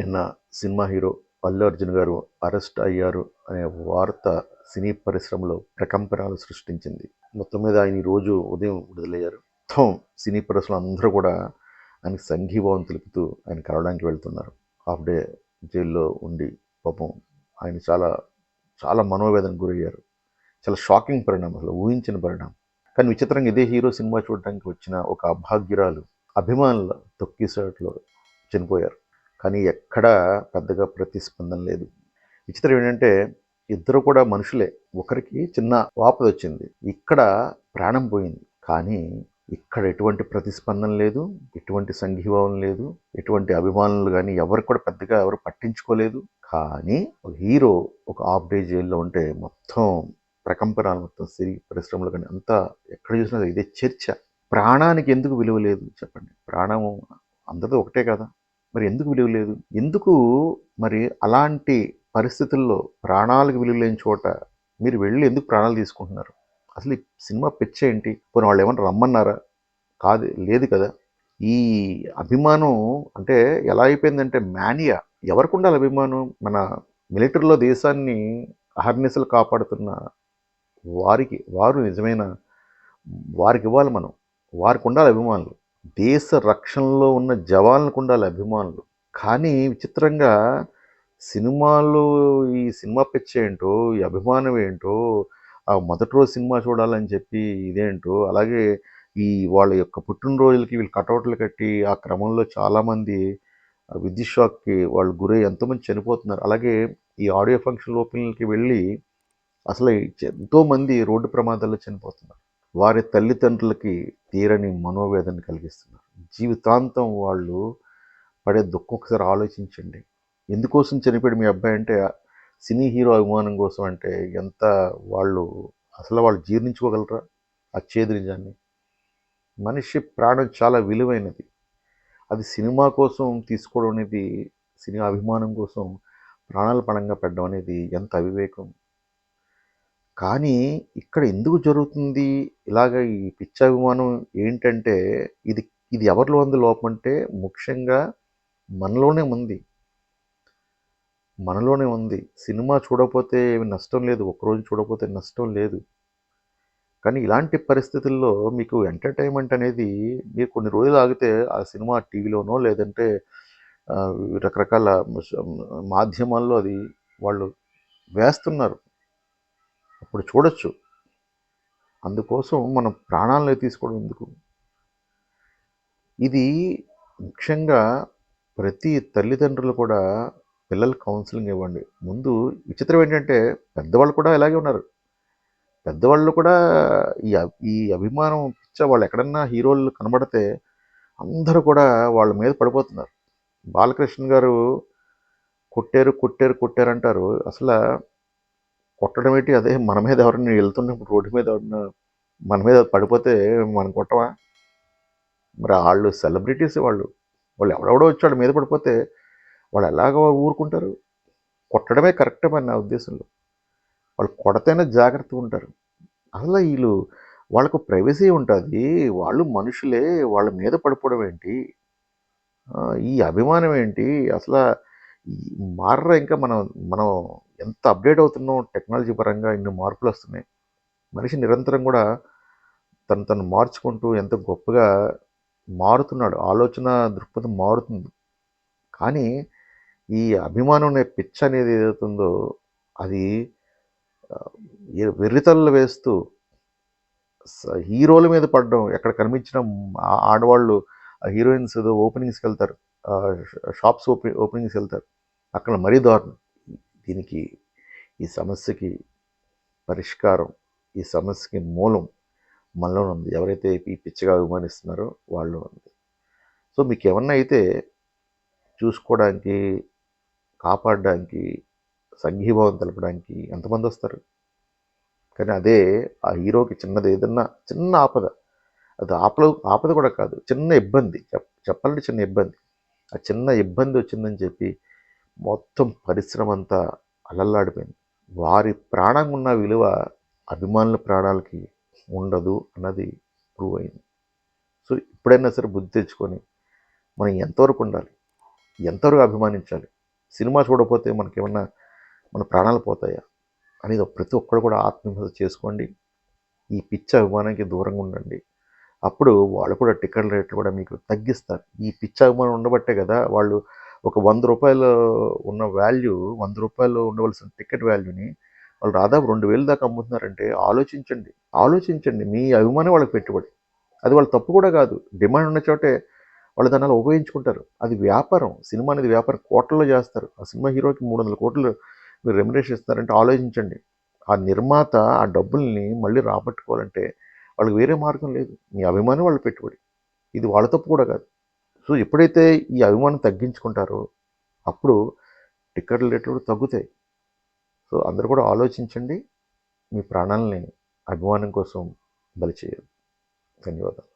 నిన్న cinema hero Allu Arjun గారు arrest అయ్యారు అనే వార్త సినీ పరిశ్రమలో ప్రకంపనలు సృష్టించింది. మొత్తం మీద ఆయన ఈరోజు ఉదయం విడుదలయ్యారు. మొత్తం సినీ పరిశ్రమలో అందరూ కూడా ఆయనకి సంఘీభావం తెలుపుతూ ఆయన కలవడానికి వెళ్తున్నారు. హాఫ్ డే జైల్లో ఉండి పాపం ఆయన చాలా చాలా మనోవేదనకు గురయ్యారు. చాలా షాకింగ్ పరిణామం, అసలు ఊహించిన పరిణామం. కానీ విచిత్రంగా ఇదే హీరో సినిమా చూడడానికి వచ్చిన ఒక అభాగ్యురాలు అభిమానుల తొక్కిసలాటలో చనిపోయారు. కానీ ఎక్కడా పెద్దగా ప్రతిస్పందన లేదు. విచిత్రం ఏంటంటే ఇద్దరు కూడా మనుషులే. ఒకరికి చిన్న వాపదొచ్చింది, ఇక్కడ ప్రాణం పోయింది. కానీ ఇక్కడ ఎటువంటి ప్రతిస్పందన లేదు, ఎటువంటి సంఘీభావం లేదు, ఎటువంటి అభిమానులు కానీ ఎవరు కూడా పెద్దగా ఎవరు పట్టించుకోలేదు. కానీ ఒక హీరో ఒక హాఫ్ డే జైల్లో ఉంటే మొత్తం ప్రకంపనాలు, మొత్తం సినీ పరిశ్రమలు కానీ అంతా ఎక్కడ చూసినా ఇదే చర్చ. ప్రాణానికి ఎందుకు విలువ లేదు చెప్పండి? ప్రాణము అందరితో ఒకటే కదా, మరి ఎందుకు విలువ లేదు? ఎందుకు మరి అలాంటి పరిస్థితుల్లో ప్రాణాలకు విలువ లేని చోట మీరు వెళ్ళి ఎందుకు ప్రాణాలు తీసుకుంటున్నారు? అసలు ఈ సినిమా పిచ్చ ఏంటి? పోనీ వాళ్ళు ఏమన్నా రమ్మన్నారా? కాదు, లేదు కదా. ఈ అభిమానం అంటే ఎలా అయిపోయిందంటే మానియా. ఎవరికి ఉండాలి అభిమానం? మన మిలిటరీలో దేశాన్ని అహర్నిశలు కాపాడుతున్న వారు నిజమైన వారికి ఇవ్వాలి మనం. వారికి ఉండాలి అభిమానులు. దేశ రక్షణలో ఉన్న జవాన్లకు ఉండాలి అభిమానులు. కానీ విచిత్రంగా సినిమాలు, ఈ సినిమా పిచ్చి ఏంటో, ఈ అభిమానం ఏంటో, ఆ మొదటి రోజు సినిమా చూడాలని చెప్పి ఇదేంటో, అలాగే ఈ వాళ్ళ యొక్క పుట్టినరోజులకి వీళ్ళు కటౌట్లు కట్టి ఆ క్రమంలో చాలామంది విద్యుత్ షాక్కి వాళ్ళు గురై ఎంతోమంది చనిపోతున్నారు. అలాగే ఈ ఆడియో ఫంక్షన్ ఓపెన్లకి వెళ్ళి అసలు ఎంతోమంది రోడ్డు ప్రమాదాల్లో చనిపోతున్నారు. వారి తల్లిదండ్రులకి తీరని మనోవేదన కలిగిస్తున్నారు. జీవితాంతం వాళ్ళు పడే దుఃఖం ఒకసారి ఆలోచించండి. ఎందుకోసం చనిపోయాడు మీ అబ్బాయి అంటే సినీ హీరో అభిమానం కోసం అంటే ఎంత వాళ్ళు జీర్ణించుకోగలరా ఆ చేదు నిజాన్ని? మనిషి ప్రాణం చాలా విలువైనది. అది సినిమా కోసం తీసుకోవడం అనేది, సినిమా అభిమానం కోసం ప్రాణాలు పణంగా పెట్టడం అనేది ఎంత అవివేకం. కానీ ఇక్కడ ఎందుకు జరుగుతుంది ఇలాగ ఈ పిచ్చాభిమానం ఏంటంటే, ఇది ఇది ఎవరిలో ఉంది లోపం అంటే ముఖ్యంగా మనలోనే ఉంది. మనలోనే ఉంది. సినిమా చూడకపోతే ఏమి నష్టం లేదు, ఒక్కరోజు చూడకపోతే నష్టం లేదు. కానీ ఇలాంటి పరిస్థితుల్లో మీకు ఎంటర్టైన్మెంట్ అనేది మీరు కొన్ని రోజులు ఆగితే ఆ సినిమా టీవీలోనో లేదంటే రకరకాల మాధ్యమాల్లో అది వాళ్ళు వేస్తున్నారు, అప్పుడు చూడొచ్చు. అందుకోసం మనం ప్రాణాలను తీసుకోవడం ఎందుకు? ఇది ముఖ్యంగా ప్రతి తల్లిదండ్రులు కూడా పిల్లలకు కౌన్సిలింగ్ ఇవ్వండి. ముందు విచిత్రం ఏంటంటే పెద్దవాళ్ళు కూడా ఇలాగే ఉన్నారు. పెద్దవాళ్ళు కూడా ఈ అభిమానం పిచ్చ, వాళ్ళు ఎక్కడన్నా హీరోలు కనబడితే అందరూ కూడా వాళ్ళ మీద పడిపోతున్నారు. బాలకృష్ణ గారు కొట్టారు కొట్టారు కొట్టారు అంటారు. అసలు కొట్టడం ఏంటి? అదే మన మీద ఎవరైనా వెళ్తున్నప్పుడు రోడ్డు మీద ఎవరైనా మన మీద పడిపోతే మనం కొట్టవా? మరి వాళ్ళు సెలబ్రిటీస్, వాళ్ళు ఎవడెవడో వచ్చాడు మీద పడిపోతే వాళ్ళు ఎలాగ ఊరుకుంటారు? కొట్టడమే కరెక్ట్ అని నా ఉద్దేశంలో. వాళ్ళు కొడితేనే జాగ్రత్తగా ఉంటారు. అసలు వాళ్ళకు ప్రైవసీ ఉంటుంది, వాళ్ళు మనుషులే, వాళ్ళ మీద పడిపోవడం ఏంటి? ఈ అభిమానం ఏంటి? అసలు మారరా ఇంకా? మనం మనం ఎంత అప్డేట్ అవుతున్నాం టెక్నాలజీ పరంగా, ఇన్ని మార్పులు వస్తున్నాయి. మనిషి నిరంతరం కూడా తను మార్చుకుంటూ ఎంత గొప్పగా మారుతున్నాడు, ఆలోచన దృక్పథం మారుతుంది. కానీ ఈ అభిమానం అనే పిచ్చ అనేది ఏదవుతుందో అది వెర్రితలలు వేస్తూ హీరోల మీద పడడం. ఎక్కడ కనిపించిన ఆడవాళ్ళు హీరోయిన్స్ ఏదో ఓపెనింగ్స్కి వెళ్తారు, షాప్స్ ఓపెనింగ్స్కి వెళ్తారు, అక్కడ మరీ దారుణం. దీనికి ఈ సమస్యకి పరిష్కారం, ఈ సమస్యకి మూలం మనలో ఉంది. ఎవరైతే ఈ పిచ్చిగా అభిమానిస్తున్నారో వాళ్ళు ఉంది. సో మీకు ఏమన్నా అయితే చూసుకోవడానికి, కాపాడడానికి, సంఘీభావం తెలపడానికి ఎంతమంది వస్తారు? కానీ అదే ఆ హీరోకి చిన్నది ఏదన్నా చిన్న ఆపద, అది ఆపద కూడా కాదు, చిన్న ఇబ్బంది, చెప్పాలంటే చిన్న ఇబ్బంది, ఆ చిన్న ఇబ్బంది వచ్చిందని చెప్పి మొత్తం పరిశ్రమ అంతా అలల్లాడిపోయింది. వారి ప్రాణం ఉన్న విలువ అభిమానుల ప్రాణాలకి ఉండదు అన్నది ప్రూవ్ అయింది. సో ఇప్పుడైనా సరే బుద్ధి తెచ్చుకొని మనం ఎంతవరకు ఉండాలి? ఎంతవరకు అభిమానించాలి? సినిమా చూడకపోతే మనకేమన్నా మన ప్రాణాలు పోతాయా అనేది ప్రతి ఒక్కరు కూడా ఆత్మవిమర్శ చేసుకోండి. ఈ పిచ్చి అభిమానానికి దూరంగా ఉండండి. అప్పుడు వాళ్ళు కూడా టికెట్ రేట్లు కూడా మీకు తగ్గిస్తారు. ఈ పిచ్చి అభిమానం ఉండబట్టే కదా వాళ్ళు ఒక రూ. 100 ఉన్న వాల్యూ రూ. 100 ఉండవలసిన టికెట్ వాల్యూని వాళ్ళు దాదాపు 2000 దాకా అమ్ముతున్నారంటే ఆలోచించండి. ఆలోచించండి. మీ అభిమానం వాళ్ళకి పెట్టుబడి. అది వాళ్ళ తప్పు కూడా కాదు. డిమాండ్ ఉన్న చోటే వాళ్ళు దాన్ని అలా ఉపయోగించుకుంటారు. అది వ్యాపారం. సినిమా అనేది వ్యాపారం. కోట్లలో చేస్తారు. ఆ సినిమా హీరోకి 300 కోట్లు మీరు రెమ్యునరేషన్ ఇస్తున్నారంటే ఆలోచించండి. ఆ నిర్మాత ఆ డబ్బుల్ని మళ్ళీ రాబట్టుకోవాలంటే వాళ్ళకి వేరే మార్గం లేదు. మీ అభిమానం వాళ్ళ పెట్టుబడి. ఇది వాళ్ళ తప్పు కూడా కాదు. సో ఎప్పుడైతే ఈ అభిమానం తగ్గించుకుంటారో అప్పుడు టికెట్ల రేట్లు కూడా తగ్గుతాయి. సో అందరూ కూడా ఆలోచించండి. మీ ప్రాణాలని అభిమానం కోసం బలి చేయదు. ధన్యవాదాలు.